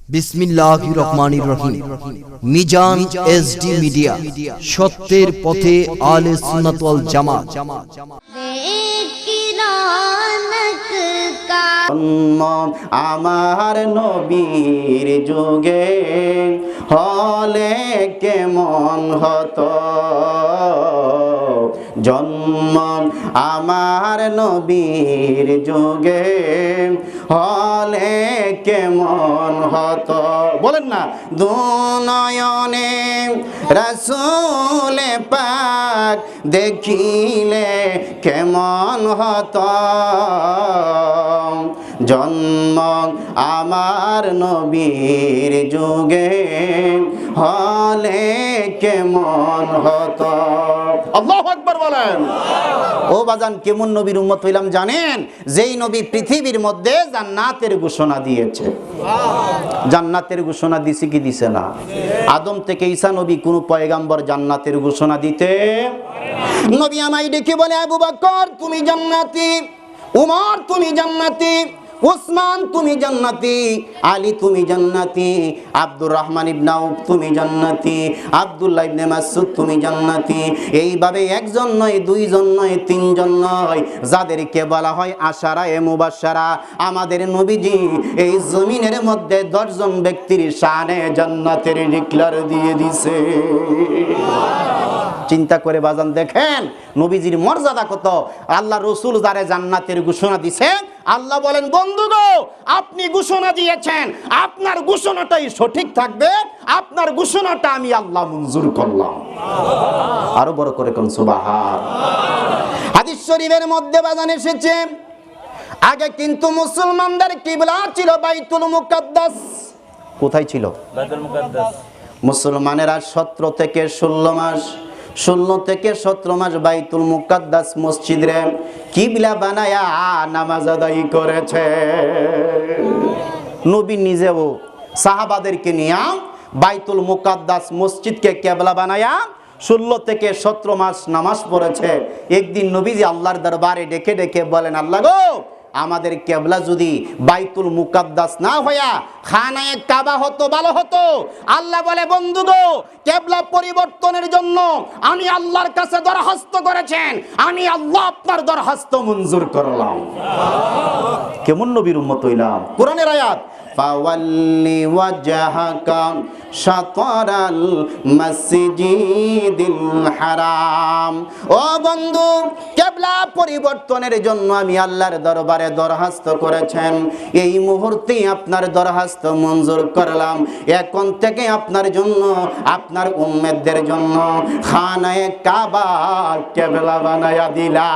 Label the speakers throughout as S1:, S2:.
S1: বিসমিল্লাহির রহমানির রহিম। Mizan SD media, সত্যের পথে আলে সুন্নাত ওয়াল জামাত।
S2: আমার নবীর যুগে হলে কেমন হতো, জন্ম আমার নবীর যুগে হলে কেমন হতো। বলেন না, দুনয়নে রাসূল পাক দেখিলে কেমন হতো, জন্ম আমার নবীর যুগে হলে কেমন হতো। আল্লাহু আকবার বলেন। ও বাজান, কেমন নবীর উম্মত হইলাম জানেন? যেই নবী পৃথিবীর মধ্যে জান্নাতের ঘোষণা দিয়েছে। জান্নাতের ঘোষণা দিছে কি দিছে না? আদম থেকে ঈসা নবী কোন পয়গাম্বর জান্নাতের ঘোষণা দিতে? নবী আমায় ডেকে বলে, আবু বকর তুমি জান্নাতি, উমর তুমি জান্নাতি, উসমান তুমি জান্নাতি, আলী তুমি জান্নাতি, আব্দুর রহমান ইবনে আউফ তুমি জান্নাতি, আব্দুল্লাহ ইবনে মাসউদ তুমি জান্নাতি। এইভাবে একজন নয়, দুইজন নয়, তিনজন নয়, যাদেরকে বলা হয় আশারায়ে মুবাশশারা, আমাদের নবীজি এই জমিনের মধ্যে 10 জন ব্যক্তির শানে জান্নাতের ডিক্লার দিয়ে দিছে। চিন্তা করে বাজান দেখেন নবীজির মর্যাদা কত। আল্লাহ রসুল যারে জান্নাতের ঘোষণা দিছে, আল্লাহ বলেন, বন্ধু গো, আপনি ঘোষণা দিয়েছেন, আপনার ঘোষণাটাই সঠিক থাকবে, আপনার ঘোষণাটা আমি আল্লাহ মঞ্জুর করলাম। আরো বড় করে কোন সুবহান। হাদিস শরীফের মধ্যে বাজান এসেছে, আগে কিন্তু মুসলমানদের কিবলা ছিল বাইতুল মুকাদ্দাস। কোথায় ছিল? বাইতুল মুকাদ্দাস। মুসলমানেরা 17 থেকে 16 মাস বাইতুল মুকাদ্দাস মসজিদে কিবলা বানায়া নামাজ আদায় করেছে। নবী নিজেও সাহাবাদেরকে নিয়ে বাইতুল মুকাদ্দাস মসজিদকে কিবলা বানায়া 16 থেকে 17 মাস নামাজ পড়েছে। একদিন নবীজি আল্লাহর দরবারে ডেকে ডেকে বলেন, আল্লাহ গো, আমাদের কিবলা যদি বাইতুল মুকাদ্দাস না হইয়া খানায়ে কাবা হতো ভালো হতো। আল্লাহ বলে, বন্ধু গো, কিবলা পরিবর্তনের জন্য আমি আল্লাহর কাছে দরখাস্ত করেছেন, আমি আল্লাহ আপনার দরখাস্ত মঞ্জুর করলাম। কেমন নবীর উম্মত হইলাম। কোরআনের আয়াত, ফাওয়াল্লি ওয়াজহাকা শাতরাল মসজিদিল হারাম। ও বন্ধু, কিবলা পরিবর্তনের জন্য আমি আল্লাহর দরবারে দরখাস্ত করেছেন, এই মুহূর্তে আপনার দরখাস্ত মঞ্জুর করলাম। এখন থেকে আপনার জন্য, আপনার উম্মতদের জন্য খানায়ে কাবা কিবলা বানায়া দিলাম।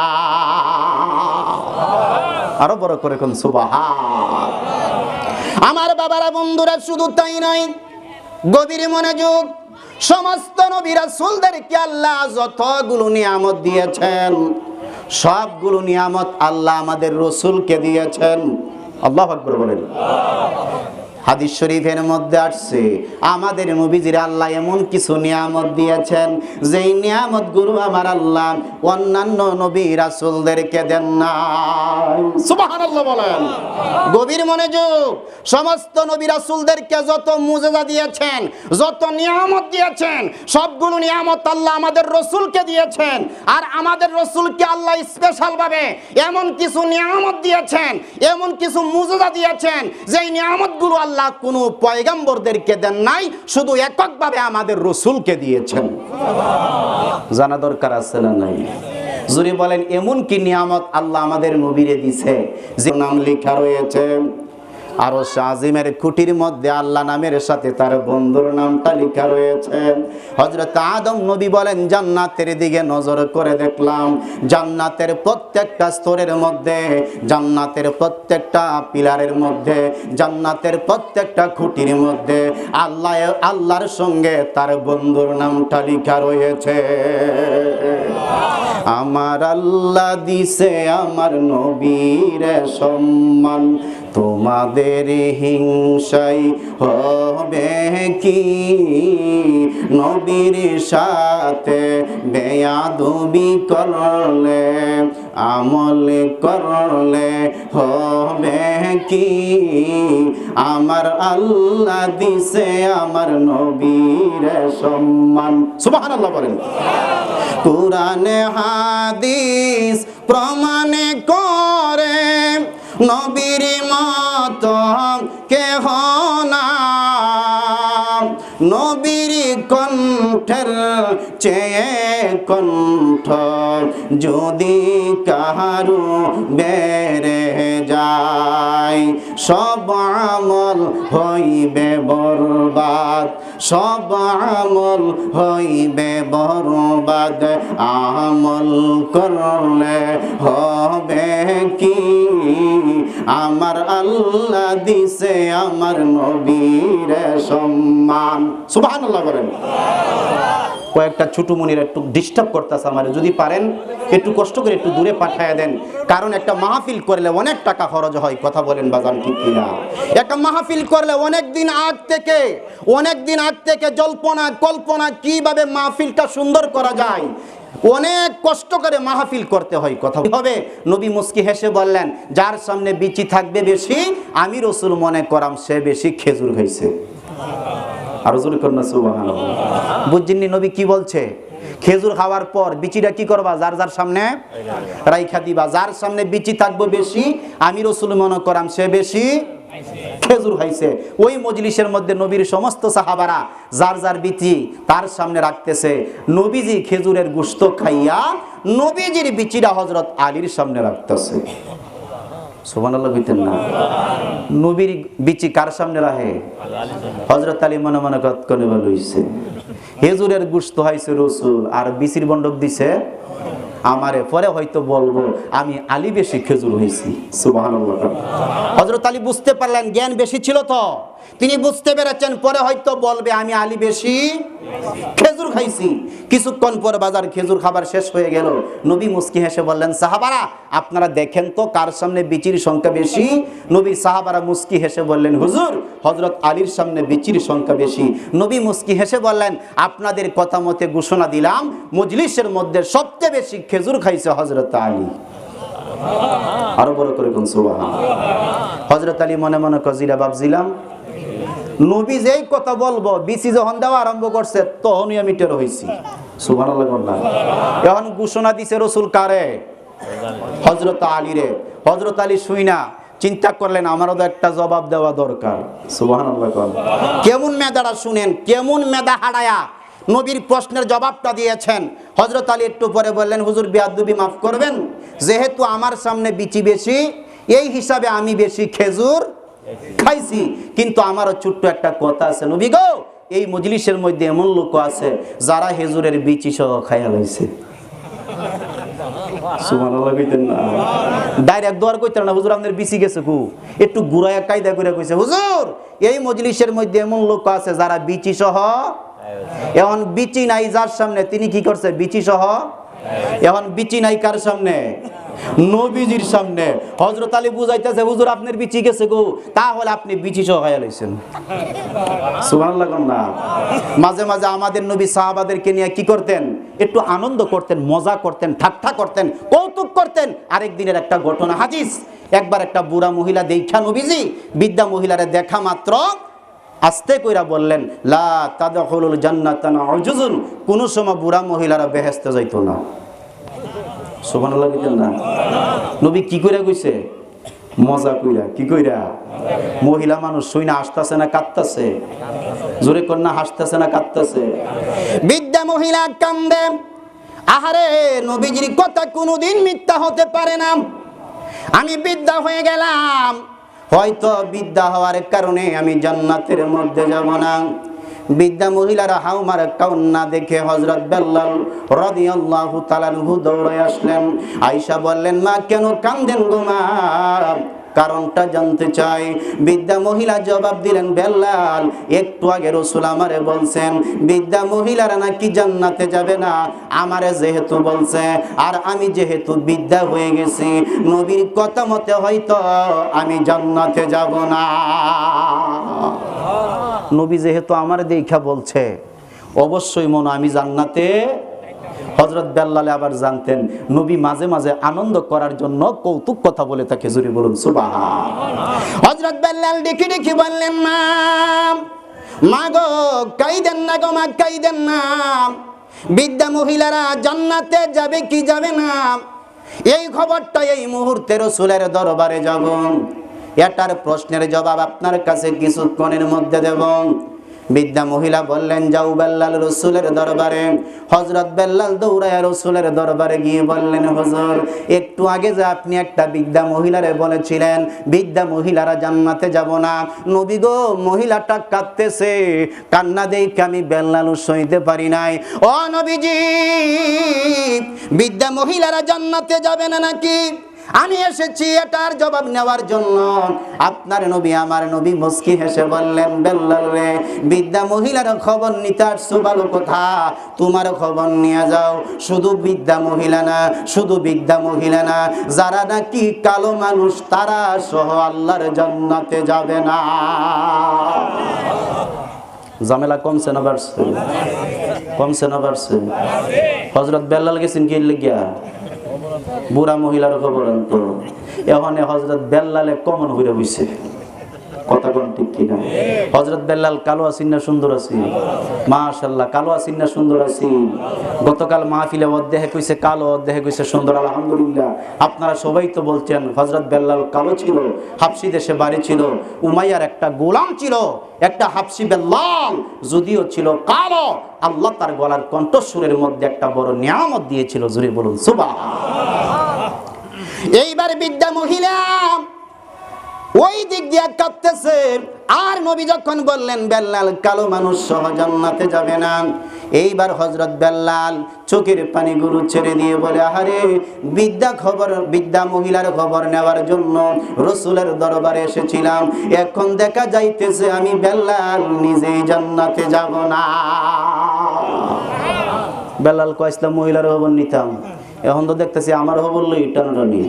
S2: আরো বড় করে কোন সুবহান। আমার বাবারা, বন্ধুরা, শুধু তাই নয়, গভীর মনোযোগ, সমস্ত নবী রাসূলদেরকে আল্লাহ যতগুলো নিয়ামত দিয়েছেন, সবগুলো নিয়ামত আল্লাহ আমাদের রাসূলকে দিয়েছেন। আল্লাহু আকবার বলেন। হাদিস শরীফের মধ্যে আসছে, আমাদের নবীজির আল্লাহ এমন কিছু নিয়ামত দিয়েছেন, যেই নিয়ামতগুলো আমার আল্লাহ অন্যান্য নবী রাসূলদেরকে দেন না। সুবহানাল্লাহ বলেন। গভীর মনোযোগ, সমস্ত নবী রাসূলদেরকে যত মুজিজা দিয়েছেন, যত নিয়ামত দিয়েছেন, সবগুলো নিয়ামত আল্লাহ আমাদের রাসূলকে দিয়েছেন। আর আমাদের রাসূলকে আল্লাহ স্পেশাল ভাবে এমন কিছু নিয়ামত দিয়েছেন, এমন কিছু মুজিজা দিয়েছেন, যেই নিয়ামতগুলো আল্লাহ কোনো পয়গম্বরদেরকে দেন নাই, শুধু এককভাবে আমাদের রাসূলকে দিয়েছেন। জানা দরকার আছে না নাই? জুরি বলেন, এমন কি নিয়ামত আল্লাহ আমাদের নবীরে দিছে, যে নাম লেখা রয়েছে আরশ আজিমের খুঁটির মধ্যে আল্লাহ নামের সাথে তার বন্ধুর নামটা লেখা রয়েছে। হযরত আদম নবী বলেন, জান্নাতের দিকে নজর করে দেখলাম, জান্নাতের প্রত্যেকটা স্তরের মধ্যে, জান্নাতের প্রত্যেকটা পিলারের মধ্যে, জান্নাতের প্রত্যেকটা খুঁটির মধ্যে আল্লাহর সঙ্গে তার বন্ধুর নামটা লেখা রয়েছে। আমার আল্লাহ দিছে আমার নবীর সম্মান, তোমাদের হিংসাই হবে কি? নবীর সাথে বেয়াদবি করলে আমল করলে হবে কি, আমার আল্লাহ দিছে আমার নবীর সম্মান। সুবহানাল্লাহ বলেন। কুরআনে হাদিস প্রমাণে করে নবীর মত কেহ না, নবীর কণ্ঠের চেয়ে কণ্ঠ যদি কাহারু বেড়ে যায়, সব আমল হইবে বরবাদ, সব আমল হইবে বরবাদ। আমল করলে হবে কি, আমার আল্লাহ দিছে আমার নবীর সম্মান। সুবহানাল্লাহ বলেন। কয়েকটা ছোট মনির একটু ডিস্টার্ব করতেছে আমার, যদি পারেন একটু কষ্ট করে একটু দূরে পাঠায় দেন, কারণ একটা মাহফিল করলে অনেক টাকা খরচ হয়। কথা বলেন বাজান, ঠিক কিনা? একটা মাহফিল করলে অনেক দিন আগ থেকে জল্পনা কল্পনা কিভাবে মাহফিলটা সুন্দর করা যায়, অনেক কষ্ট করে মাহফিল করতে হয়। কথা হবে। নবী মুস্কি হেসে বললেন, যার সামনে বিচি থাকবে বেশি, আমি রাসূল মনে করাম সে বেশি খেজুর খাইছে। আরো জোরে করুন সুবহানাল্লাহ। বুঝছেননি নবী কি বলছে? খেজুর খাওয়ার পর বিচিটা কি করবা? যার যার সামনে রাইখা দিবা। যার সামনে বিচি থাকবে বেশি, আমি রাসূল মনে করাম সে বেশি খেজুর খাইছে। ওই মজলিসের মধ্যে নবীর সমস্ত সাহাবারা যার যার বিচি তার সামনে রাখতেছে। নবীজি খেজুরের গোশত খাইয়া নবীজির বিচিটা হযরত আলীর সামনে রাখতেছে। সুবহানাল্লাহ কইতেন না? নবীর বিচি কার সামনে রাখে? হযরত আলী মনে মনে কতক্ষণে ভালো হইছে, খেজুরের গোশত খাইছে রাসূল আর বিচির বন্ডক দিছে আমারে, পরে হয়তো বলবো আমি আলী বেশি খেজুর হইছি। সুবহানাল্লাহ। হযরত আলী বুঝতে পারলেন, জ্ঞান বেশি ছিল তো, তিনি বুঝতে পেরেছেন পরে হয়তো বলবে আমি আলী বেশি খেজুর খাইছি। কিছুক্ষণ পর বাজার খেজুর খাবার শেষ হয়ে গেল। নবী মুস্কি হেসে বললেন, সাহাবারা আপনারা দেখেন তো কার সামনে বিচির সংখ্যা বেশি। নবী সাহাবারা মুস্কি হেসে বললেন, হুজুর হযরত আলীর সামনে বিচির সংখ্যা বেশি। নবী মুস্কি হেসে বললেন, আপনাদের কথা মতে ঘোষণা দিলাম মজলিসের মধ্যে সবচেয়ে বেশি খেজুর খাইছে হযরত আলী। আরো বড় করে কোন সুবহানাল্লাহ। হযরত আলী মনে মনে কজিলা ভাবছিলাম, নবী যেই কথা বলবো বিচি যখন দেওয়া আরম্ভ করছে তখনই আমি টের হইছি। সুবহানাল্লাহ বললাম। এখন ঘোষণা দিছে রাসূল কারে? হযরত আলী রে। হযরত আলী শুইনা চিন্তা করলেন আমারও তো একটা জবাব দেওয়া দরকার। সুবহানাল্লাহ। কেমন মেধাটা শুনেন, কেমন মেধা হারায়া নবীর প্রশ্নের জবাবটা দিয়েছেন। হযরত আলী একটু পরে বললেন, হুজুর বেয়াদবি মাফ করবেন, যেহেতু আমার সামনে বিচি বেশি এই হিসাবে আমি বেশি খেজুর খাইছি, কিন্তু আমারও ছোট্ট একটা কথা আছে নবী গো, এই মজলিসের মধ্যে এমন লোক আছে যারা খেজুরের বিচি সহ খাইয়া লইছে। সুবহানাল্লাহ কইতেন না? ডাইরেক্ট দোয়ার কইতেন না, হুজুর আপনার বিচি গেছে কু, একটু ঘুরায়া কায়দা করে কইছে, হুজুর এই মজলিসের মধ্যে এমন লোক আছে যারা বিচি সহ, এখন বিচি নাই যার সামনে তিনি কি করছে? বিচি সহ। এখন বিচি নাই কার সামনে? নবীজির সামনে। হযরত আলী বুঝাইতেছে, হুজুর আপনার বিচি গেছে গো, তাহলে আপনি বিচি সহ খাইয়া লইছেন। সুবহানাল্লাহ। না মাঝে মাঝে আমাদের নবী সাহাবাদেরকে নিয়ে কি করতেন? একটু আনন্দ করতেন, মজা করতেন, ঠাট্টা করতেন, কৌতুক করতেন। আরেক দিনের একটা ঘটনা হাদিস, একবার একটা বুড়া মহিলা দেখা নবীজি বৃদ্ধা মহিলারে দেখা মাত্র আস্তে কইরা বললেন, লা তাদখুলুল জান্নাতা উজুজুন, কোন সময় বুড়া মহিলারা বেহেশতে যাইতো না। সুবহানাল্লাহ বলেন না? নবী কি কইরা কইছে? মজা কইরা। কি কইরা? মহিলা মানুষ শুইনা হাসতাছে না কাঁদতাছে? জোরে কর না, হাসতাছে না কাঁদতাছে? বৃদ্ধা মহিলা কান্দে, আহারে নবীজির কথা কোনোদিন মিথ্যা হতে পারে না, আমি বৃদ্ধা হয়ে গেলাম, হয়তো বৃদ্ধা হওয়ার কারণে আমি জান্নাতের মধ্যে যাব না। বৃদ্ধা মহিলারা হাউমার কান্না দেখে হযরত বেলাল রাদিয়াল্লাহু তাআলা আনহু দৌড়ে আসলেন। আয়েশা বললেন, মা কেন কাঁদেন গো মা? কারণটা জানতে চাই। বৃদ্ধা মহিলা জবাব দিলেন, বেলাল একটু আগে রাসূল আমারে বলছেন বৃদ্ধা মহিলারা নাকি জান্নাতে যাবে না, আমারে যেহেতু বলছে আর আমি যেহেতু বৃদ্ধা হয়ে গেছি, নবীর কথা মতে হয়তো আমি জান্নাতে যাব না। নবী যেহেতু আমার দেখা বলছে, অবশ্যই মনে আমি জান্নাতে হযরত বেল্লাল আবার জানতেন নবী মাঝে মাঝে আনন্দ করার জন্য কৌতুক কথা বলে থাকে, জোরে বলুন সুবহানাল্লাহ। হযরত বেল্লাল ডেকে ডেকে বললেন, মা গো কাইদেন না গো, মা কাইদেন না, বৃদ্ধা মহিলারা জান্নাতে যাবে কি যাবে না, এই খবরটা এই মুহূর্তে রাসূলের দরবারে যাব, এটার প্রশ্নের জবাব আপনার কাছে কিছুক্ষণের মধ্যে দেব। বৃদ্ধা মহিলা বললেন, যাও বেল্লাল রাসূলের দরবারে। হযরত বেল্লাল দৌড়ায় রাসূলের দরবারে গিয়ে বললেন, হুজুর একটু আগে যে আপনি একটা বৃদ্ধা মহিলারে বলেছিলেন বৃদ্ধা মহিলারা জান্নাতে যাব না, নবী গো মহিলাটা কাঁদতেছে, কান্না দেখে আমি বেল্লাল সইতে পারি নাই। ও নবীজি, বৃদ্ধা মহিলারা জান্নাতে যাবে না নাকি? আমি এসেছি এটার জবাব নেওয়ার জন্য। আপনার নবী আমার নবী মুস্কি হেসে বললেন, বেল্লাল রে, বৃদ্ধা মহিলার খবর নিতে আসছো ভালো কথা, তোমার খবর নিয়ে যাও। শুধু বৃদ্ধা মহিলা না, শুধু বৃদ্ধা মহিলা না, যারা নাকি কালো মানুষ তারা সহ আল্লাহর জান্নাতে যাবে না। ঝামেলা কমছে না বাড়ছে? কমছে না বাড়ছে? হযরত বেল্লাল গেছেন কি লাগিয়া? বুড়া মহিলার খবর আনতো। এখন হযরত বেল্লালে কমন হইয়া বইছে, কথা কোন ঠিক কিনা? হযরত বেল্লাল কালো আছেন না সুন্দর আছেন? মাশাআল্লাহ, কালো আছেন না সুন্দর আছেন? গতকাল মাহফিলে অর্ধেকে কইছে কালো, অর্ধেকে কইছে সুন্দর। আলহামদুলিল্লাহ, আপনারা সবাই তো বলছেন হযরত বেল্লাল কালো ছিল, হাবশী দেশে বাড়ি ছিল, উমাইয়ার একটা গোলাম ছিল, একটা হাবশী বেল্লাল যদিও ছিল কালো, আল্লাহ তার গলার কণ্ঠস্বরের মধ্যে একটা বড় নিয়ামত দিয়েছিল, জোরে বলুন সুবহানাল্লাহ। এইবার বৃদ্ধা মহিলা ওই দিক দিয়ে কাঁদতেছে, আর নবী যখন বললেন বেল্লাল কালো মানুষ সহ জান্নাতে যাবে না, এইবার হযরত বেল্লাল চোখের পানিগুলো ছেড়ে দিয়ে বলে, আহারে বৃদ্ধা মহিলার খবর নেওয়ার জন্য রাসূলের দরবারে এসেছিলাম, এখন দেখা যাইতেছে আমি বেল্লাল নিজেই জান্নাতে যাব না। বেল্লাল কইসলাম মহিলার খবর নিতাম, এখন তো দেখতেছি আমার খবর লই টানাটানি,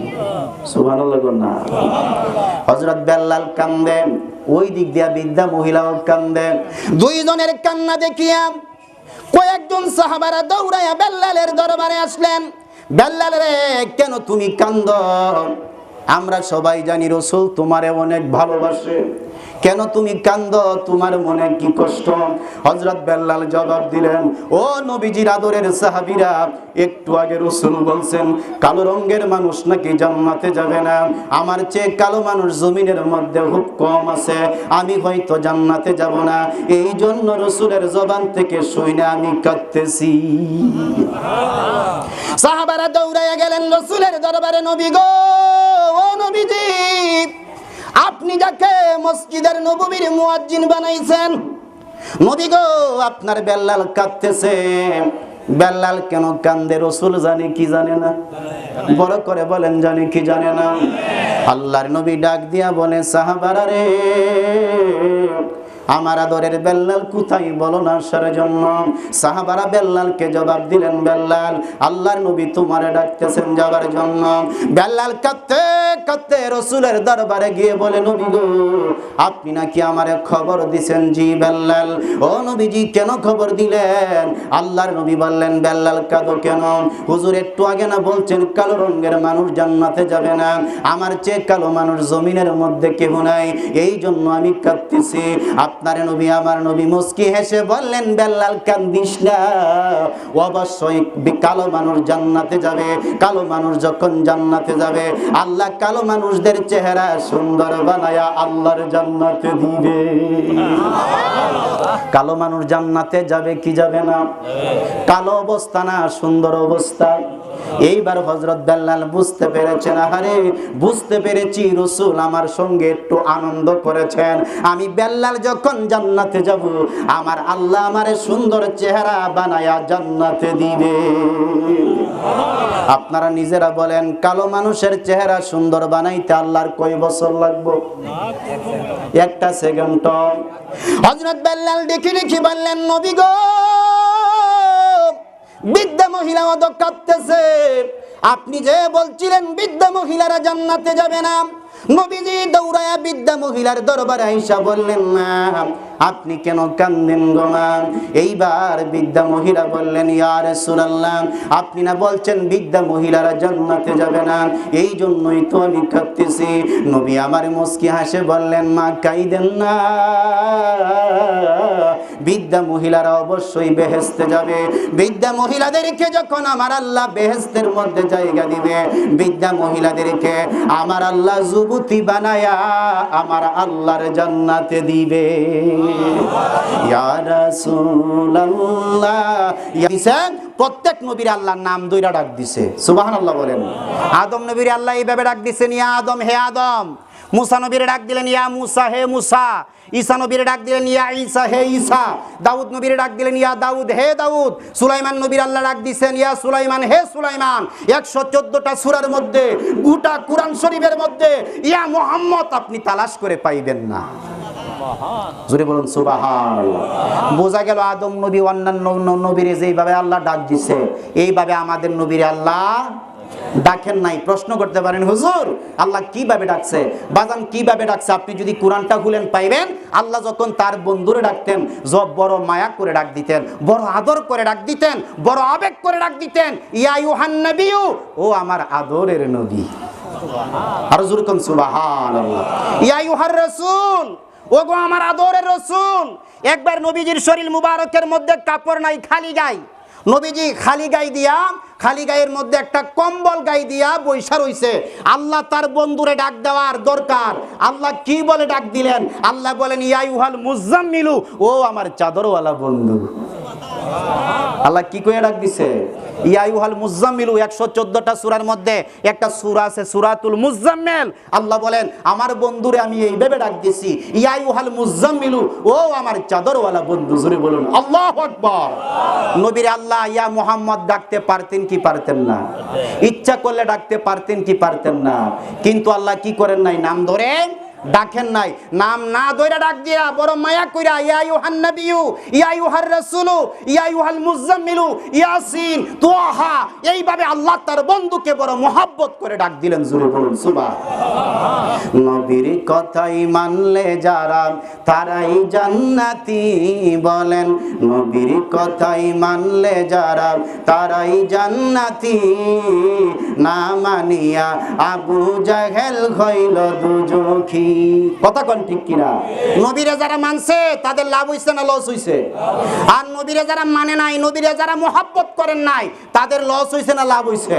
S2: সুবহানাল্লাহ না। হযরত বেল্লাল কান্দেন, ওই দিক দিয়া বৃদ্ধা মহিলাও কান্দেন। দুইজনের কান্না দেখিয়া কয়েকজন সাহাবারা দৌড়াইয়া বেল্লালের দরবারে আসলেন। বেল্লাল রে, কেন তুমি কান্দো? আমরা সবাই জানি রাসূল তোমারে অনেক ভালোবাসে, কেন তুমি কান্দো? তোমার মনে কি কষ্ট? হযরত বেল্লাল জবাব দিলেন, ও নবীজির আদরের সাহাবীরা, একটু আগে রাসূল বলছেন কালো রঙের মানুষ নাকি জান্নাতে যাবে না, আমার চেয়ে কালো মানুষ জমিনের মধ্যে খুব কম আছে, আমি হয়তো জান্নাতে যাব না, এই জন্য রাসূলের জবান থেকে শুনে আমি কাঁদতেছি। সাহাবারা দৌড়াইয়া গেলেন রাসূলের দরবারে, নবী গো, ও নবীজি, আপনি যাকে মসজিদের নববীর মুয়াজ্জিন বানাইছেন, নবী গো আপনার বেল্লাল কাঁদতেছে। বেল্লাল কেন কান্দে রাসূল জানে কি জানে না? বড় করে বলেন, জানে কি জানে না? আল্লাহর নবী ডাক দিয়া বলে, সাহাবারা রে, আমার আদরের বেল্লাল কোথায় বলো না আসার জন্য। সাহাবারা বেল্লালকে জবাব দিলেন, বেল্লাল আল্লাহর নবী তোমারে ডাকতেছেন যাবার জন্য। বেল্লাল কাঁদতে কাঁদতে রাসূলের দরবারে গিয়ে বলে, নবী গো, আপনি নাকি আমারে খবর দিছেন? জি বেল্লাল। ও নবীজি, কেন খবর দিলেন? আল্লাহর নবী বললেন, বেল্লাল কাঁদো কেন? হুজুর একটু আগে না বলছেন কালো রঙের মানুষ জান্নাতে যাবে না, আমার চেয়ে কালো মানুষ জমিনের মধ্যে কেউ নাই, এই জন্য আমি কাঁদতেছি। আপনার নবী আমার নবী মুস্কি হেসে বললেন, বেল্লাল কান্দিস না, অবশ্যই কালো মানুষ জান্নাতে যাবে। কালো মানুষ যখন জান্নাতে যাবে, আল্লাহ কালো মানুষদের চেহারা সুন্দর বানায়া আল্লাহর জান্নাতে দিবে। কালো মানুষ জান্নাতে যাবে কি যাবে না? কালো অবস্থা না, সুন্দর অবস্থা। এইবার হযরত বেল্লাল বুঝতে পেরেছেন, আহারে বুঝতে পেরেছি রাসূল আমার সঙ্গে একটু আনন্দ করেছেন, আমি বেল্লাল যখন জান্নাতে যাব, আমার আল্লাহ আমারে সুন্দর চেহারা বানায়া জান্নাতে দিবে। আপনারা নিজেরা বলেন, কালো মানুষের চেহারা সুন্দর বানাইতে আল্লাহর কয় বছর লাগবে? একটা সেকেন্ড। হযরত বেল্লাল দেখি দেখি বললেন, নবী গো, বৃদ্ধা মহিলা কাঁদতেছে, আপনি যে বলছিলেন বৃদ্ধা মহিলারা জান্নাতে যাবে না, নবীজি দৌড়ায়া বৃদ্ধা মহিলার দরবারে আইসা বললেন, মা আপনি কেন কান্দেন গো মা? এইবার বৃদ্ধা মহিলা বললেন, ইয়া রাসূলুল্লাহ আপনি না বলছেন বৃদ্ধা মহিলারা জান্নাতে যাবে না, এই জন্যই তো আমি কাঁদতেছি। নবী আমার মুস্কি হাসে বললেন, মা কাইদেন না, বৃদ্ধা মহিলারা অবশ্যই বেহেশতে যাবে। বৃদ্ধা মহিলাদেরকে যখন আমার আল্লাহ বেহেশতের মধ্যে জায়গা দিবে, বৃদ্ধা মহিলাদেরকে আমার আল্লাহ যুবতী বানায়া আমার আল্লাহর জান্নাতে দিবে। ইয়া রাসূলুল্লাহ প্রত্যেক নবীর আল্লাহর নাম দুইটা ডাক দিছে, সুবহানাল্লাহ বলেন। আদম নবীর আল্লাহ এইভাবে ডাক দিছেন, ইয়া আদম হে আদম। মুসা নবীর ডাক দিলেন, ইয়া মুসা হে মুসা। ঈসা নবীর ডাক দিলেন, ইয়া ঈসা হে ঈসা। দাউদ নবীর ডাক দিলেন, ইয়া দাউদ হে দাউদ। সুলাইমান নবীর আল্লাহ ডাক দিছেন, ইয়া সুলাইমান হে সুলাইমান। 114টা সূরার মধ্যে, গোটা কুরআন শরীফের মধ্যে ইয়া মুহাম্মদ আপনি তালাশ করে পাইবেন না। জোরে বলুন সুবহানাল্লাহ। বোঝা গেল আদম নবী অন্যান্য নবীরে যেইভাবে আল্লাহ ডাক দিছে, এইভাবে আমাদের নবীরে আল্লাহ ডাকেন নাই। প্রশ্ন করতে পারেন, হুজুর আল্লাহ কিভাবে ডাকছে? বাজান কিভাবে ডাকছে আপনি যদি কোরআনটা খুলেন পাইবেন। আল্লাহ যখন তার বন্ধুরে ডাকতেন, বড় মায়া করে ডাক দিতেন, বড় আদর করে ডাক দিতেন, বড় আবেগ করে ডাক দিতেন, ইয়া আইয়ুহান নবিয়্যু, ও আমার আদরের নবী। আর জোরে কোন সুবহানাল্লাহ। ইয়া আইয়ুহার রাসূল, ও গো আমার আদরের রাসূল। একবার নবীজির শরীর মুবারকের মধ্যে কাপড় নাই, খালি গায়ে। নবীজি খালি গায়ে দিয়া, খালি গায়ের মধ্যে একটা কম্বল গায়ে দিয়া বৈশা রইছে। আল্লাহ তার বন্ধুরে ডাক দেওয়ার দরকার। আল্লাহ কি বলে ডাক দিলেন? আল্লাহ বলেন, ইয়া আইয়ুহাল মুযাম্মিলু, ও আমার চাদরওয়ালা বন্ধু। আল্লাহ কি কইয়া ডাক দিছে? ইয়া আইয়ুহাল মুযাম্মিলু। 114টা সূরার মধ্যে একটা সূরা আছে সূরাতুল মুযাম্মিল। আল্লাহ বলেন, আমার বন্ধুরে আমি এইভাবে ডাক দিছি, ইয়া আইয়ুহাল মুযাম্মিলু, ও আমার চাদরওয়ালা বন্ধু। জোরে বলুন আল্লাহু আকবার। নবীর আল্লাহ ইয়া মুহাম্মদ ডাকতে পারতেন কি পারতেন না? ইচ্ছা করলে ডাকতে পারতেন কি পারতেন না? কিন্তু আল্লাহ কি করেন নাই? নাম ধরে ডাকেন নাই। নাম না ধইরা ডাক দিয়া বড় মায়া কইরা, ইয়া আইয়ুহান নবিয়্যু, ইয়া আইয়ুহার রাসূলু, ইয়া আইয়ুহাল মুযাম্মিলু, ইয়াসিন, তাহা, এইভাবে আল্লাহ তার বন্ধুকে বড় মোহাব্বত করে ডাক দিলেন। জোরে বলুন সুবহানাল্লাহ। নবীর কথাই মানলে যারা তারাই জান্নাতি বলেন, নবীর কথাই মানলে যারা তারাই জান্নাতি, না মানিয়া আবু জাহেল হইল দুজখী। কথা কোন ঠিক কিনা? নবীরে যারা মানছে তাদের লাভ হইছে না লস হইছে? আর নবীরে যারা মানে নাই, নবীরে যারা মোহাব্বত করেন নাই, তাদের লস হইছে না লাভ হইছে?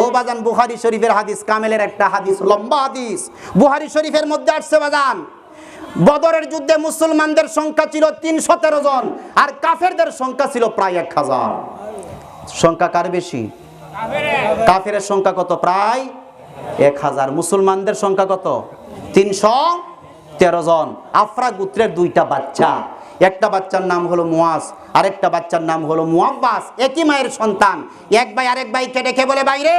S2: ও বাজান, বুখারী শরীফের হাদিস, কামেলের একটা হাদিস, লম্বা হাদিস। বুখারী শরীফের মধ্যে আসছে বাজান, বদরের যুদ্ধে মুসলমানদের সংখ্যা ছিল 313 জন, আর কাফেরদের সংখ্যা ছিল প্রায় 1000। সংখ্যা কার বেশি? কাফেরের সংখ্যা কত? প্রায় 1000। মুসলমানদের সংখ্যা কত? 313 জন। আফরা গোত্রের 2টা বাচ্চা, একটা বাচ্চার নাম হলো মুয়াজ, আরেকটা বাচ্চার নাম হলো মুআব্বাস। একই মায়ের সন্তান। এক ভাই আরেক ভাইকে ডেকে বলে, ভাইরে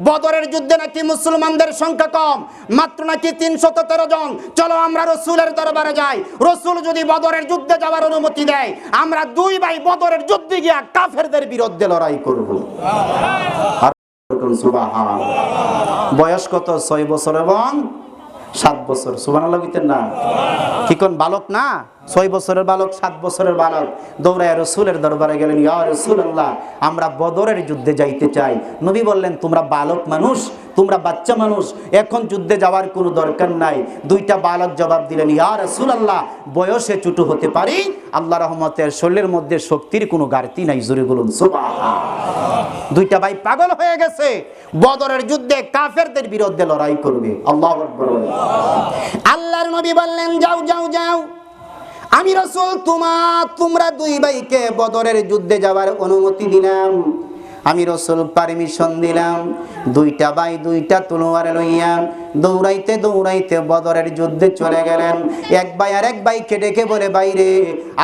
S2: বদরের যুদ্ধে নাকি মুসলমানদের সংখ্যা কম, মাত্র নাকি 313 জন, চলো আমরা রাসূলের দরবারে যাই। রাসূল যদি বদরের যুদ্ধে যাওয়ার অনুমতি দেয়, আমরা 2 ভাই বদরের যুদ্ধে গিয়া কাফেরদের বিরুদ্ধে লড়াই করব। সুবহানাল্লাহ। বয়স কত? 6 বছর এবং 7 বছর। সুবহানাল্লাহ কইতেন না? কি কোন বালক না? 6 বছরের বালক, 7 বছরের বালক দৌড়ায় রাসূলের দরবারে গেলেন, ইয়া রাসূলুল্লাহ আমরা বদরের যুদ্ধে যাইতে চাই। নবী বললেন, তোমরা বালক মানুষ, তোমরা বাচ্চা মানুষ, এখন যুদ্ধে যাওয়ার কোনো দরকার নাই। 2টা বালক জবাব দিলেন, ইয়া রাসূলুল্লাহ বয়সে ছোট হতে পারি, আল্লাহর রহমতের শরীরের মধ্যে শক্তির কোনো ঘাটতি নাই। জোরে বলুন সুবহানাল্লাহ। 2টা ভাই পাগল হয়ে গেছে, বদরের যুদ্ধে কাফেরদের বিরুদ্ধে লড়াই করবে। আল্লাহু আকবার। আল্লাহর নবী বললেন, যাও যাও যাও, আমি রাসূল তোমরা 2 ভাইকে বদরের যুদ্ধে যাওয়ার অনুমতি দিলাম। আমি রাসূল পারমিশন দিলাম। 2টা ভাই 2টা তলোয়ার লইয়া দৌড়াইতে দৌড়াইতে বদরের যুদ্ধে চলে গেলেন। এক ভাই আরেক ভাইকে ডেকে বলে, বাইরে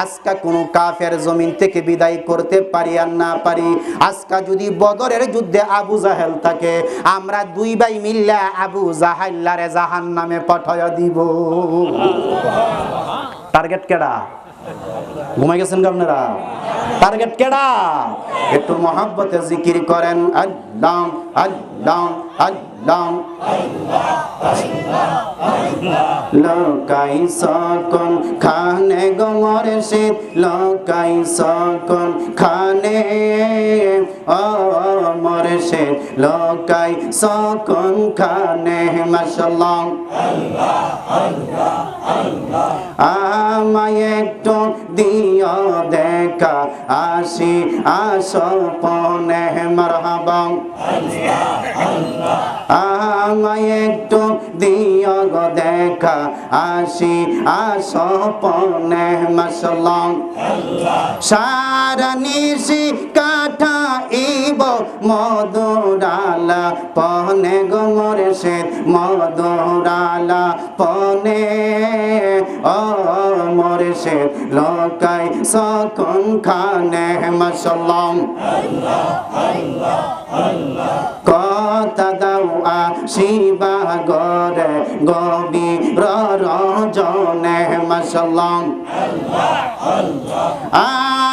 S2: আজকা কোনো কাফের জমিন থেকে বিদায় করতে পারি আর না পারি, আজকা যদি বদরের যুদ্ধে আবু জাহেল থাকে, আমরা 2 ভাই মিল্লা আবু জাহেলারে জাহান্নামে পাঠায়া দিব। টার্গেট কেডা? ঘুমাই গেছেন আপনারা? টার্গেট কেডা? একটু মহব্বতে জিকির করেন, আল্লাহ আল্লাহ আল্লাহ লকাই সকন খানে গো মুর্শিদ লকাই সকন খানে ও মুর্শিদ লকাই সকন খানে মাশাআল্লাহ আমায় একটু দিও দেখা আসি আসপনে মারহাবা আমায় একটু দিও গো দেখা আসি আসপনে মাশাআল্লাহ সারা নিশি কাটাইব মধুরালা পনে গো মুর্শিদ মধুরালা পনে ও মুর্শিদ লকাই সকন খানে মাশাআল্লাহ কথা দাও আসিবা গরে গভীর রজনে মাশাআল্লাহ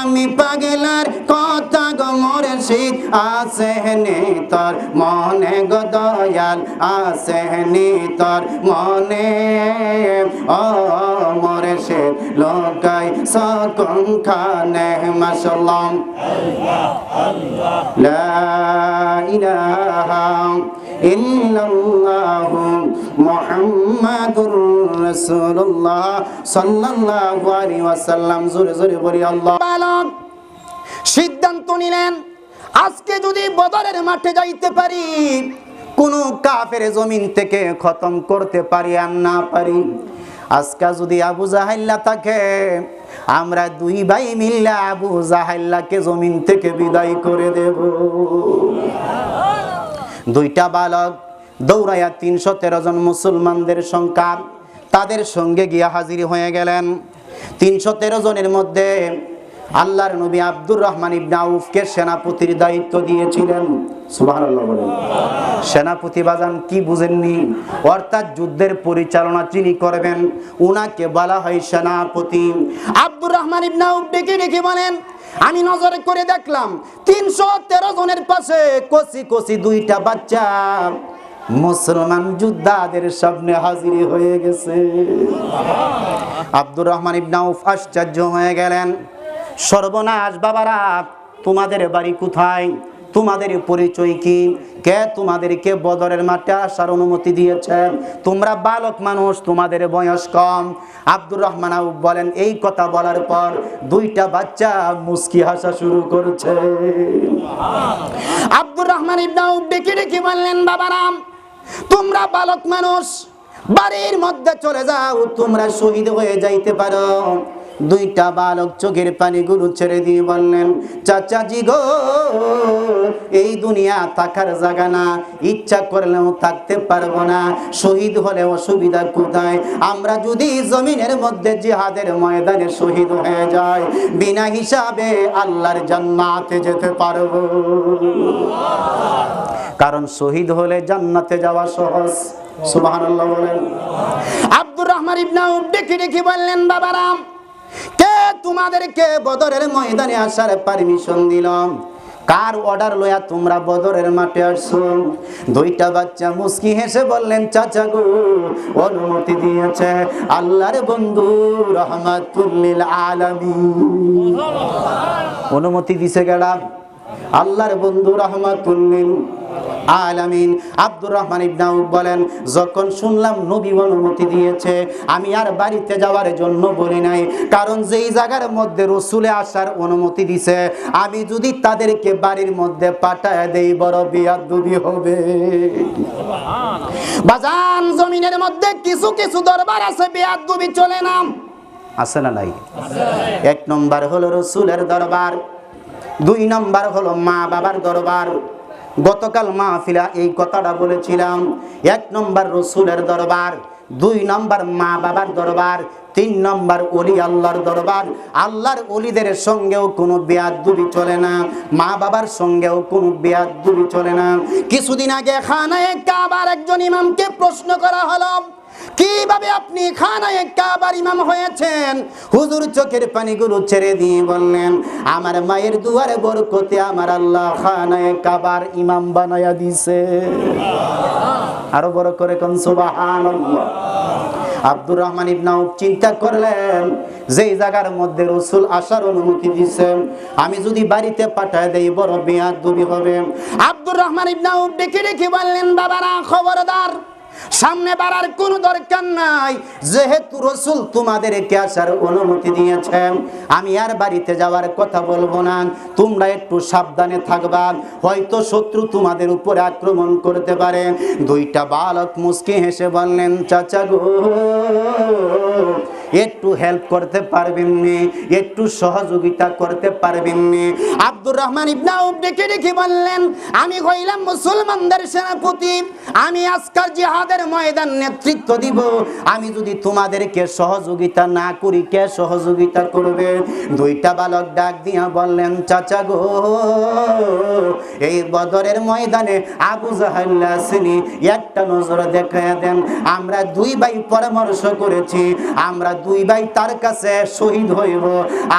S2: আমি পাগলার কথা গো মুর্শিদ আছে তোর মনে গো দয়াল আছে তোর মনে ও মুর্শিদ লকাই সকন খানে মাশাআল্লাহ লা ইলাহা ইল্লাল্লাহু মুহাম্মাদুর রাসূলুল্লাহ সাল্লাল্লাহু আলাইহি ওয়াসাল্লাম জোরে জোরে বলি আল্লাহ বালক সিদ্ধান্ত নিলেন আজকে যদি বদরের মাঠে যাইতে পারি কোন কাফের জমিন থেকে খতম করতে পারি আর না পারি আজকে যদি আবু জাহেল্লা থাকে আমরা দুই ভাই মিলে আবু জাহেল্লাকে জমিন থেকে বিদায় করে দেব দুইটা বালক দৌড়াইয়া 313 জন মুসলমানদের সংখ্যা তাদের সঙ্গে গিয়া হাজির হয়ে গেলেন 313 জনের মধ্যে আল্লাহর নবী আব্দুর রহমান ইবনে আউফকে সেনাপতির দায়িত্ব দিয়েছিলেন সুবহানাল্লাহ বলেন সেনাপতি বাজান কি বুঝেননি অর্থাৎ যুদ্ধের পরিচালনা যিনি করবেন উনাকে বলা হয় সেনাপতি আব্দুর রহমান ইবনে আউফ ডেকে ডেকে বলেন আমি নজরে করে দেখলাম 313 জনের পাশে কচি কচি দুইটা বাচ্চা মুসলমান যোদ্ধাদের সামনে হাজির হয়ে গেছে আব্দুর রহমান ইবনে আউফ আশ্চর্য হয়ে গেলেন সর্বনাশ বাবারা তোমাদের বাড়ি কোথায় তোমাদের পরিচয় কি কে তোমাদেরকে বদরের মাঠে আসার অনুমতি দিয়েছে তোমরা বালক মানুষ তোমাদের বয়স কম আব্দুর রহমান আউফ বলেন এই কথা বলার পর দুইটা বাচ্চা মুস্কি হাসা শুরু করছে আব্দুর রহমান ইবনে আউফ ডেকে ডেকে বললেন বাবারা তোমরা বালক মানুষ বাড়ির মধ্যে চলে যাও তোমরা শহীদ হয়ে যাইতে পারো দুইটা বালক চোখের পানিগুলো ছেড়ে দিয়ে বললেন চাচাজি গো এই দুনিয়া থাকার জায়গা না ইচ্ছা করলেও থাকতে পারবো না শহীদ হলে অসুবিধা কোথায় আমরা যদি জমিনের মধ্যে জিহাদের ময়দানে শহীদ হয়ে যাই বিনা হিসাবে আল্লাহর জান্নাতে যেতে পারবো কারণ শহীদ হলে জান্নাতে যাওয়া সহজ সুবহানাল্লাহ বলেন আব্দুর রহমান ইবনে আউফ ডেকে ডেকে বললেন বাবারা কে তোমাদেরকে বদরের ময়দানে আসার পারমিশন দিলাম কার অর্ডার লয়া তোমরা বদরের মাঠে আসছো দুইটা বাচ্চা মুস্কি হেসে বললেন চাচা গো অনুমতি দিয়েছে আল্লাহর বন্ধু রহমাতুল লিল আলামিন অনুমতি দিছে গেলা আল্লাহর বন্ধু রহমাতুল লিল আলামিন আব্দুর রহমান ইবনে আউফ বলেন যখন শুনলাম নবী অনুমতি দিয়েছে আমি আর বাড়িতে যাওয়ার জন্য বলি নাই কারণ যেই জায়গার মধ্যে রাসূলে আসার অনুমতি দিয়েছে আমি যদি তাদেরকে বাড়ির মধ্যে পাঠায় দেই বড় বিয়াদবি হবে সুবহানাল্লাহ বাজান জমিনের মধ্যে কিছু কিছু দরবার আছে বিয়াদবি চলে না আছে না নাই আছে এক নম্বর হলো রাসূলের দরবার দুই নম্বর হলো মা বাবার দরবার গতকাল মাহফিলে এই কথাটা বলেছিলাম এক নম্বর রাসূলের দরবার দুই নম্বর মা বাবার দরবার তিন নম্বর ওলি আল্লাহর দরবার আল্লাহর ওলিদের সঙ্গেও কোনো বেয়াদবি চলে না মা বাবার সঙ্গেও কোনো বেয়াদবি চলে না কিছুদিন আগে খানায়ে কাবার একজন ইমামকে প্রশ্ন করা হলো কিভাবে আপনি খানায়ে কাবার ইমাম হয়েছেন? হুজুর চোখের পানিগুলো ছেড়ে দিয়ে বললেন, আমার মায়ের দুয়ারে বরকতে আমার আল্লাহ খানায়ে কাবার ইমাম বানায়া দিছে। আরো বড় করে কোন সুবহানাল্লাহ। আব্দুর রহমান ইবনে আউফ চিন্তা করলেন, যেই জায়গার মধ্যে রাসূল আসার অনুমতি দিয়েছেন, আমি যদি বাড়িতে পাঠায় দেই বড় বেয়াদবি হবে। আব্দুর রহমান ইবনে আউফ ডেকে ডেকে বললেন, বাবারা খবরদার, সামনে বাড়ার কোনো দরকার নাই, যেহেতু রাসূল তোমাদেরকে আসার অনুমতি দিয়েছেন, আমি আর বাড়িতে যাওয়ার কথা বলবো না। তোমরা একটু সাবধানে থাকবা, হয়তো শত্রু তোমাদের উপরে আক্রমণ করতে পারে। দুইটা বালক মুস্কি হেসে বললেন, চাচা গো, একটু হেল্প করতে পারবেন নি? একটু সহযোগিতা করতে পারবেন নি? আব্দুর রহমান ইবনে আউফ ডেকে ডেকে বললেন, আমি হইলাম মুসলমানদের সেনাপতি, আমি আজকাল জিহাদের ময়দান নেতৃত্ব দিব। আমি যদি তোমাদেরকে সহযোগিতা না করি, কে সহযোগিতা করবে? দুইটা বালক ডাক দিয়া বললেন, চাচা গো, এই বদরের ময়দানে আবু জাহেল আসেনি, একটা নজর দেখায়া দেন। আমরা দুই ভাই পরামর্শ করেছি, আমরা দুই ভাই তার কাছে শহীদ হইব,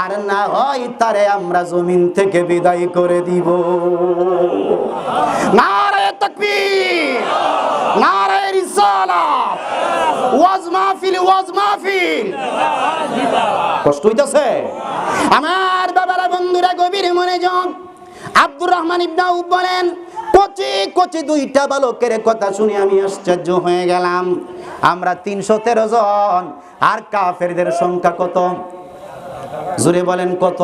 S2: আর না হয় তারে আমরা জমিন থেকে বিদায় করে দিব। নারে তাকবীর, নারে রিসালাত, ওয়াজ মাহফিল, ওয়াজ মাহফিল। কষ্ট হইতাছে আমার বাবারা, বন্ধুরা, গভীর মনোযোগ। আব্দুর রহমান ইবনে আউফ বলেন, কচি কচি দুইটা বালকের কথা শুনে আমি আশ্চর্য হয়ে গেলাম। আমরা 313 জন, আর কাফেরদের সংখ্যা কত? জোরে বলেন কত?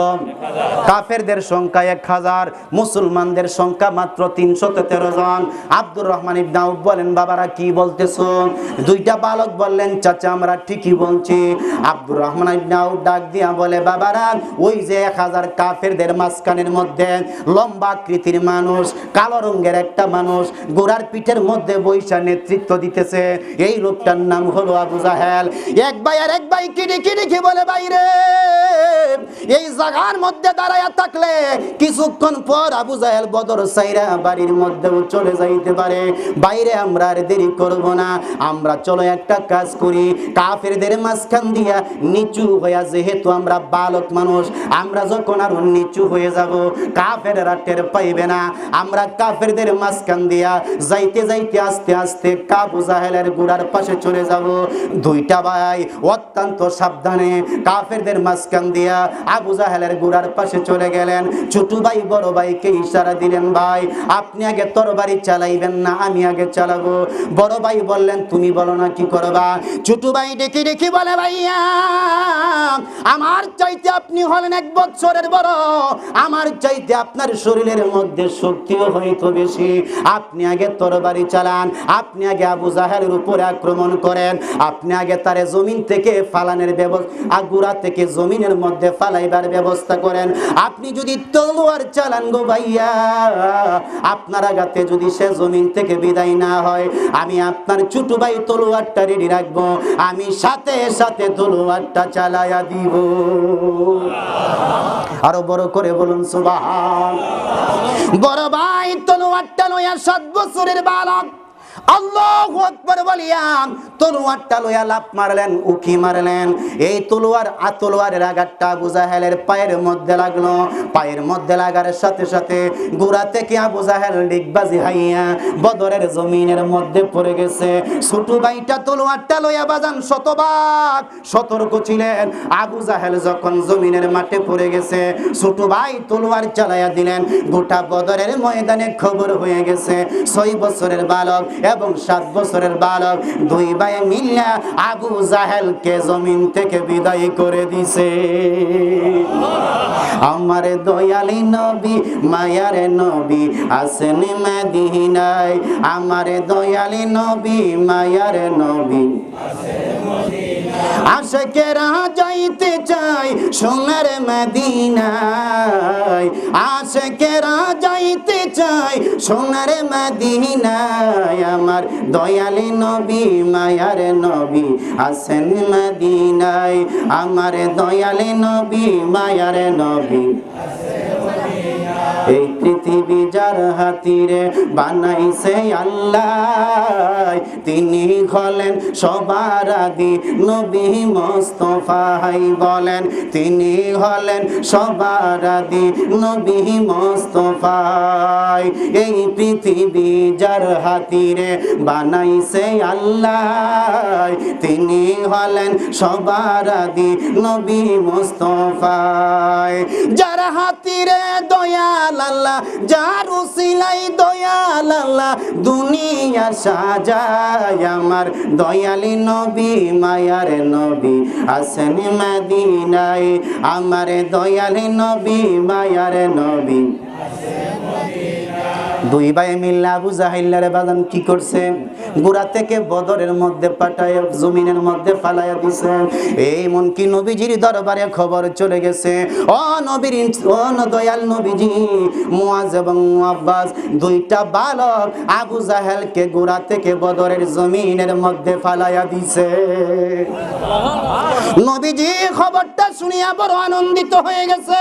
S2: কাফেরদের সংখ্যা 1000, মুসলমানদের সংখ্যা মাত্র 313 জন। আব্দুর রহমান ইবনে আউফ বলেন, বাবারা কি বলতেছো? দুইটা বালক বললেন, চাচা আমরা ঠিকই বলছি। আব্দুর রহমান ইবনে আউফ ডাক দিয়া বলে, বাবারা, ওই যে 1000 কাফেরদের মাঝখানের মধ্যে লম্বা আকৃতির মানুষ, কালো রঙের একটা মানুষ গোড়ার পিঠের মধ্যে বৈশা নেতৃত্ব দিতেছে, এই লোকটার নাম হলো আবু জাহেল। এক ভাই আর এক ভাই কিডি কি বলে, বাইরে এই জায়গার মধ্যে দাঁড়ায়া থাকলে কিছুক্ষণ পর আবু জাহেল বদর সাইরা বাড়ির মধ্যেও চলে যাইতে পারে। বাইরে আমরা আর দেরি করব না, আমরা চলো একটা কাজ করি, কাফেরদের মাঝখান দিয়া নিচু হইয়া, যেহেতু আমরা বালক মানুষ, আমরা যখন আর নিচু হয়ে যাব কাফেররা টের পাইবে না। আমরা কাফেরদের মাঝখান দিয়া যাইতে যাইতে আস্তে আস্তে আবু জাহেলের গোড়ার পাশে চলে যাব। দুইটা ভাই অত্যন্ত সাবধানে কাফেরদের মাঝখান দিয়া আবু জাহেলের গোড়ার পাশে চলে গেলেন। ছোট ভাই বড় ভাইকে ইশারা দিলেন, ভাই আপনি আগে তরবারি চালাইবেন না, আমি আগে চালাবো। বড় ভাই বললেন, তুমি বলো না কি করবা? ছোট ভাই ডেকে ডেকে বলে, ভাইয়া আমার চাইতে আপনি হলেন 1 বছরের বড়, আমার চাইতে আপনার শরীরের মধ্যে শক্তিও হয়তো বেশি, আপনি আগে তরবারি চালান, আপনি আগে আবু জাহেলের উপরে আক্রমণ করেন, আপনি আগে তারে জমিন থেকে ফালানের ব্যবস্থা, গোড়া থেকে জমিনের মধ্যে ফালাইবার ব্যবস্থা করেন। আপনি যদি তলোয়ার চালান গো ভাইয়া, আপনার আঘাতে যদি সে জমিন থেকে বিদায় না হয়, আমি আপনার ছোট ভাই তলোয়ারটা রেডি রাখবো, আমি সাথে সাথে তলোয়ারটা চালায়া দিব। আরো বড় করে বলুন সুবহান। বড় ভাই তলোয়ারটা লইয়া 7 বছরের বালক আল্লাহু আকবার বলিয়া তলোয়ারটা লইয়া লাফ মারলেন, উকি মারলেন। এই তলোয়ারের আঘাতটা আবু জাহেলের পায়ের মধ্যে লাগলো। পায়ের মধ্যে লাগার সাথে সাথে গোড়া থেকে আবু জাহেল ডিগবাজি হাইয়া বদরের জমিনের মধ্যে পড়ে গেছে। ছোট ভাইটা তলোয়ারটা লইয়া বাজান শতবার সতর্ক ছিলেন। আবু জাহেল যখন জমিনের মাঠে পড়ে গেছে, ছোট ভাই তলোয়ার চালাইয়া দিলেন। গোটা বদরের ময়দানে খবর হয়ে গেছে 6 বছরের বালক এবং 7 বছরের বালক দুই ভাই মিল্লা আবু জাহেলকে জমিন থেকে বিদায় করে দিছে। আমার দয়ালি নবী মায়ারে নবী আসেন মদিনায়, আমার দয়ালি নবী মায়ারে নবী আশিকেরা যাইতে চাই সোনার মদিনায়, আশিকেরা যাইতে চাই সোনার মদিনায়, আমার দয়ালি নবী মায়ার নবী আসেন মদিনায়, আমার দয়ালি নবী মায়ার নবী। এই পৃথিবী যার হাতিরে বানাইছে আল্লাহ, তিনি হলেন সবার আদি নবী মুস্তাফাই। বলেন তিনি হলেন সবার আদি নবী মুস্তাফাই। এই পৃথিবী যার হাতিরে বানাইছে আল্লাহ, তিনি হলেন সবার আদি নবী মুস্তাফাই। যার হাতিরে দয়াল আল্লাহ, যার উসিলাই দয়াল আল্লাহ দুনিয়া সাজায়। আমার দয়ালি নবী মায়ার নবী আছেন মদিনায়, আমার দয়ালি নবী মায়ার নবী। দুই ভাই মিল্লা আবু জাহিল্লারে বাজান কি করছে? গোড়া থেকে বদরের মধ্যে পাঠায় জমিনের মধ্যে ফালাইয়া দিছে। এই মন কি নবীজির দরবারে খবর চলে গেছে, ও নবীর ও দয়াল নবীজি, মুআজ এবং মুআব্বাস দুইটা বালক আবু জাহেলকে গোড়া থেকে বদরের জমিনের মধ্যে ফালাইয়া দিছে। নবীজি খবরটা শুনিয়া বড় আনন্দিত হয়ে গেছে।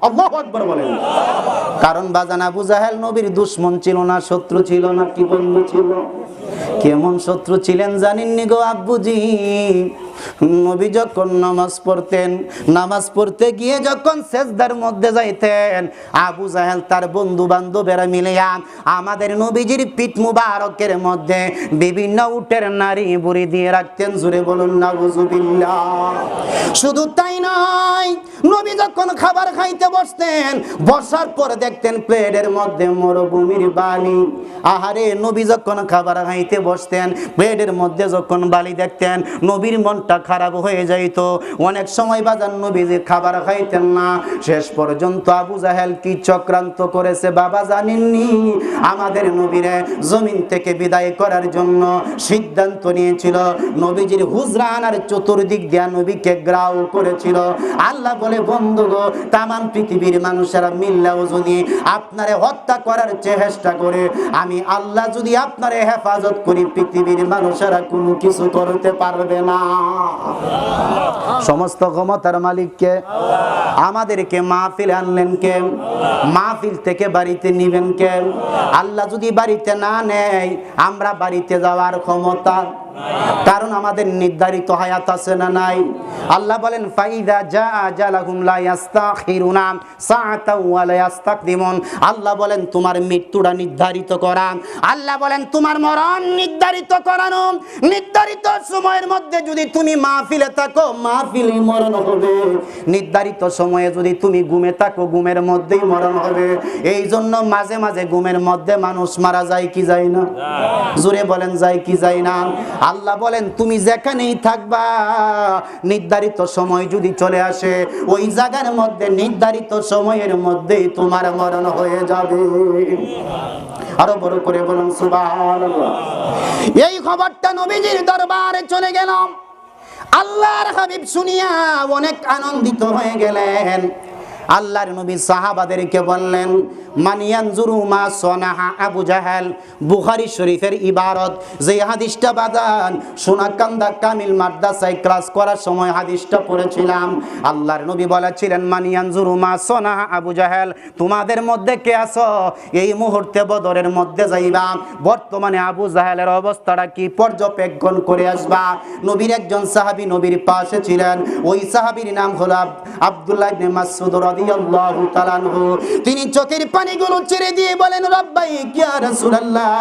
S2: আল্লাহু আকবার বলেন। কারণ বাজান আবু জাহেল নবীর দুশমন ছিল না, শত্রু ছিল না, কি বন্ধু ছিল? কেমন শত্রু ছিলেন জানেননি গো আব্বুজি? নবী যখন নামাজ পড়তেন, নামাজ পড়তে গিয়ে যখন সেজদার মধ্যে যাইতেন, আবু জাহেল তার বন্ধু বান্ধবেরা মিলিয়া আমাদের নবীজির পিঠ মুবারকের মধ্যে বিভিন্ন উটের নারী বুড়ি দিয়ে রাখতেন। জোরে বলুন নাউজুবিল্লাহ। শুধু তাই নয়, নবী যখন খাবার খাইতে বসতেন, বসার পর দেখতেন প্লেটের মধ্যে মরুভূমির বালি। আহারে, নবী যখন খাবার খাইতে বসতেন, প্লেটের মধ্যে যখন বালি দেখতেন, নবীর মনটা খারাপ হয়ে যাইত। অনেক সময় বাজান নবীজি খাবার খাইতেন না। শেষ পর্যন্ত আবু জাহেল কি চক্রান্ত করেছে বাবা জানেননি? আমাদের নবীরে জমিন থেকে বিদায় করার জন্য সিদ্ধান্ত নিয়েছিল। নবীজির হুজরা আনার চতুর্দিক দিয়া নবীকে গ্রাও করেছিল। আল্লাহ বলে, বন্ধু গো, তামাম পৃথিবীর মানুষেরা মিল্লাও যদি আপনারে হত্যা করার চেষ্টা করে, আমি আল্লাহ যদি আপনারে হেফাজত করি, পৃথিবীর মানুষেরা কোনো কিছু করতে পারবে না। সমস্ত ক্ষমতার মালিককে। আমাদেরকে মাহফিলে আনলেন কে? মাহফিল থেকে বাড়িতে নিবেন কে? আল্লাহ যদি বাড়িতে না নেয়, আমরা বাড়িতে যাওয়ার ক্ষমতা, কারণ আমাদের নির্ধারিত হায়াত আছে না নাই? আল্লাহ বলেন, ফাইদা জা আজালাহুম লা ইস্তাখিরুনা সাআতাও ওয়া লা ইস্তাকদিমুন। আল্লাহ বলেন তোমার মৃত্যুটা নির্ধারিত করা। আল্লাহ বলেন তোমার মরণ নির্ধারিত করানো। নির্ধারিত সময়ের মধ্যে যদি তুমি মাহফিলে থাকো, মাহফিলেই মরণ হবে। নির্ধারিত সময়ে যদি তুমি ঘুমে থাকো, ঘুমের মধ্যেই মরণ হবে। এই জন্য মাঝে মাঝে ঘুমের মধ্যে মানুষ মারা যায় কি যায় না? জোরে বলেন, যায় কি যায় না? আল্লাহ বলেন তুমি যেখানেই থাকবা, নির্ধারিত সময় যদি চলে আসে, ওই জায়গার মধ্যে নির্ধারিত সময়ের মধ্যেই তোমার মরণ হয়ে যাবে। আরো বড় করে বলুন সুবহানাল্লাহ। এই খবরটা নবীজির দরবারে চলে গেল। আল্লাহর হাবিব শুনিয়া অনেক আনন্দিত হয়ে গেলেন। আল্লাহর নবী সাহাবাদেরকে বললেন, মানিয়ানজুরু মা সনাহা আবু জাহেল। বুখারী শরীফের ইবারত, যে হাদিসটা বাদান সোনাকান্দা কামিল মাদ্রাসায় ক্লাস করার সময় হাদিসটা পড়েছিলাম। আল্লাহর নবী বলেছিলেন, মানিয়ানজুরু মা সনাহা আবু জাহেল, তোমাদের মধ্যে কে আছো এই মুহূর্তে বদরের মধ্যে যাইবা, বর্তমানে আবু জাহেলের অবস্থাটা কি পর্যবেক্ষণ করে আসবা। নবীর একজন সাহাবী নবীর পাশে ছিলেন। ওই সাহাবীর নাম হলো আব্দুল্লাহ ইবনে মাসউদ রাদিয়াল্লাহু তাআলা আনহু। তিনি চোখের পানিগুলো ছেড়ে দিয়ে বলেন, রব্বাইক ইয়া রাসূলুল্লাহ,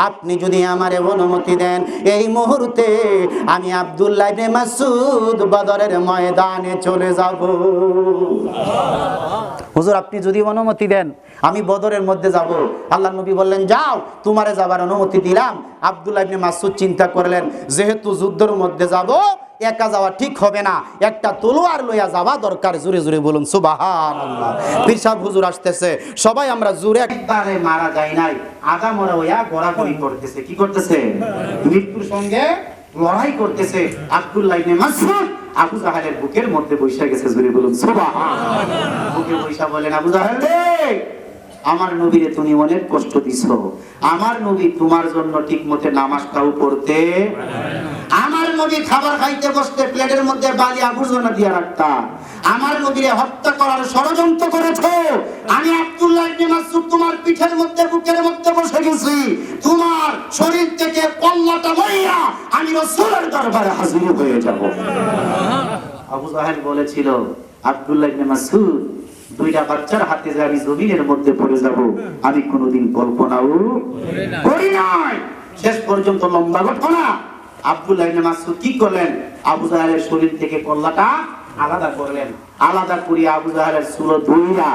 S2: আপনি যদি আমারে অনুমতি দেন, এই মুহূর্তে আমি আব্দুল্লাহ ইবনে মাসউদ বদরের ময়দানে চলে যাব। হুজুর, আপনি যদি অনুমতি দেন, আমি বদরের মধ্যে যাব। আল্লাহর নবী বললেন, যাও, তোমারে যাবার অনুমতি দিলাম। আব্দুল্লাহ ইবনে মাসউদ চিন্তা করলেন, যেহেতু যুদ্ধের মধ্যে যাব, একা যাওয়া ঠিক হবে না, একটা তলোয়ার লইয়া যাওয়া দরকার। জোরে জোরে বলুন সুবহানাল্লাহ। পীর সাহেব হুজুর আসতেছে, সবাই আমরা জোরে। একবারে মারা যায় নাই, আগা মরা হইয়া গড়াগড়ি করতেছে। কি করতেছে? মৃত্যুর সঙ্গে লড়াই করতেছে। আব্দুল্লাহ ইবনে মাসউদ আবু জাহেলের বুকের মধ্যে বসে গেছে। জোরে বলুন সুবহানাল্লাহ। বুকে বসা বলেন, আবু জাহেল রে, আমার নবীরে তুমি অনেক কষ্ট দিছো। আমার নবী তোমার জন্য ঠিক মতে নামাজটাও পড়তে, আমার নবী খাবার খাইতে বসতে প্লেটের মধ্যে বালি আবর্জনা দিয়ে রাখতা। আমার নবীকে হত্যা করার ষড়যন্ত্র করেছো, আমি আব্দুল্লাহ ইবনে মাসউদ তোমার পিঠের মধ্যে বুকের মধ্যে বসে গেছি, তোমার শরীর থেকে কল্লাটা লইয়া আমি রাসূলের দরবারে হাজির হয়ে যাব। আবু জাহেল বলেছিল, আব্দুল্লাহ ইবনে মাসউদ, দুইটা বাচ্চার হাতে যে আমি জমিনের মধ্যে পড়ে যাব, আমি কোনোদিন কল্পনাও করি নাই। শেষ পর্যন্ত লম্বা ঘটনা, আব্দুল্লাহ ইবনে মাসউদ কি করলেন, আবু জাহেলের শরীর থেকে কল্লাটা আলাদা করলেন, আলাদা করে আবু জাহেলের চুল ধুইয়া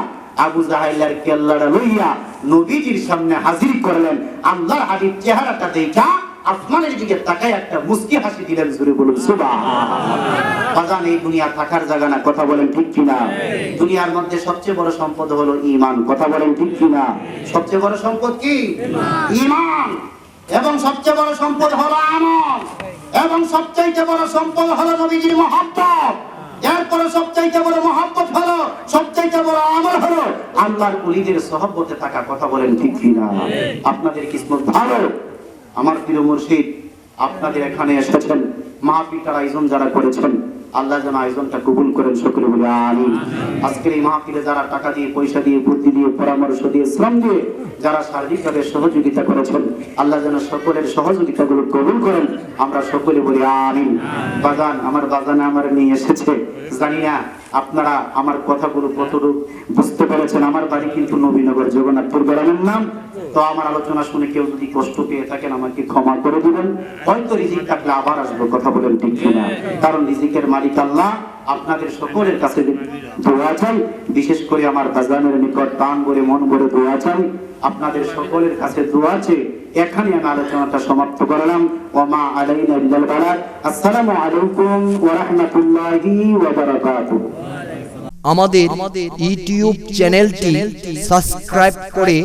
S2: আবু জাহেলের কেল্লাটা লইয়া নবীজির সামনে হাজির করলেন। আল্লাহর হাবিব চেহারাটা দেখা আসমানের দিকে তাকায় একটা মুস্কি হাসি দিলেন, জোরে বলুন সুবহানাল্লাহ। বাজান, এই দুনিয়া থাকার জায়গা না, কথা বলেন ঠিক কিনা? দুনিয়ার মধ্যে সবচেয়ে বড় সম্পদ হলো ঈমান, কথা বলেন ঠিক কিনা? সবচেয়ে বড় সম্পদ কি? ঈমান। এবং সবচেয়ে বড় সম্পদ হলো আমল, এবং সবচেয়ে বড় সম্পদ হলো নবীজির মহব্বত। এরপরে সবচেয়ে বড় মহব্বত হলো, সবচেয়ে বড় আমল হলো আল্লাহর ওলিদের সহবতে থাকা, কথা বলেন ঠিক কিনা? আপনাদের কিসমত ভালো, আমার প্রিয় মুর্শিদ আপনাদের এখানে এসেছেন, মাহফিলটার আয়োজন যারা করেছেন, আল্লাহ যেন আয়োজনটা কবুল করেন, সকলে বলে আমিন। আজকের এই মাহফিলে যারা টাকা দিয়ে, পয়সা দিয়ে, বুদ্ধি দিয়ে, পরামর্শ দিয়ে, শ্রম দিয়ে যারা শারীরিকভাবে সহযোগিতা করেছেন, আল্লাহ যেন সকলের সহযোগিতাগুলো কবুল করেন, আমরা সকলে বলি আমিন। বাগান, আমার বাগানে আমার নিয়ে এসেছে, জানি না আপনারা আমার কথাগুলো কতটুকু বুঝতে পেরেছেন। আমার বাড়ি কিন্তু নবীনগর, জগন্নাথপুর গ্রামের নাম। তো আমার আলোচনা শুনে কেউ যদি কষ্ট পেয়ে থাকেন আমাকে ক্ষমা করে দিবেন, হয়তো রিজিক থাকলে আবার আসবো, কথা বলেন ঠিক কিনা? কারণ রিজিকের মালিক আল্লাহ। আপনাদের সকলের কাছে দোয়া চাই, বিশেষ করে আমার বাজানের নিকট প্রাণ ভরে মন ভরে দোয়া চাই, আপনাদের সকলের কাছে দোয়া আছে। এখানে আমি আলোচনাটা সমাপ্ত করলাম। ওমা আলাইনা ইল্লাল বালাগ। আসসালামু আলাইকুম ওয়া রাহমাতুল্লাহি ওয়া বারাকাতুহু।
S1: আমাদের ইউটিউব চ্যানেলটি সাবস্ক্রাইব করে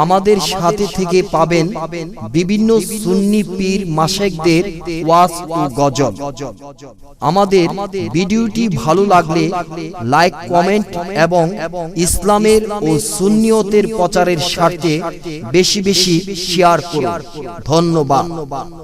S1: আমাদের সাথে থেকে পাবেন বিভিন্ন সুন্নি পীর মাশায়েখদের ওয়াজ ও গজল। আমাদের ভিডিওটি ভালো লাগলে লাইক, কমেন্ট এবং ইসলামের ও সুন্নিয়তের প্রচারের স্বার্থে বেশি বেশি শেয়ার করুন। ধন্যবাদ।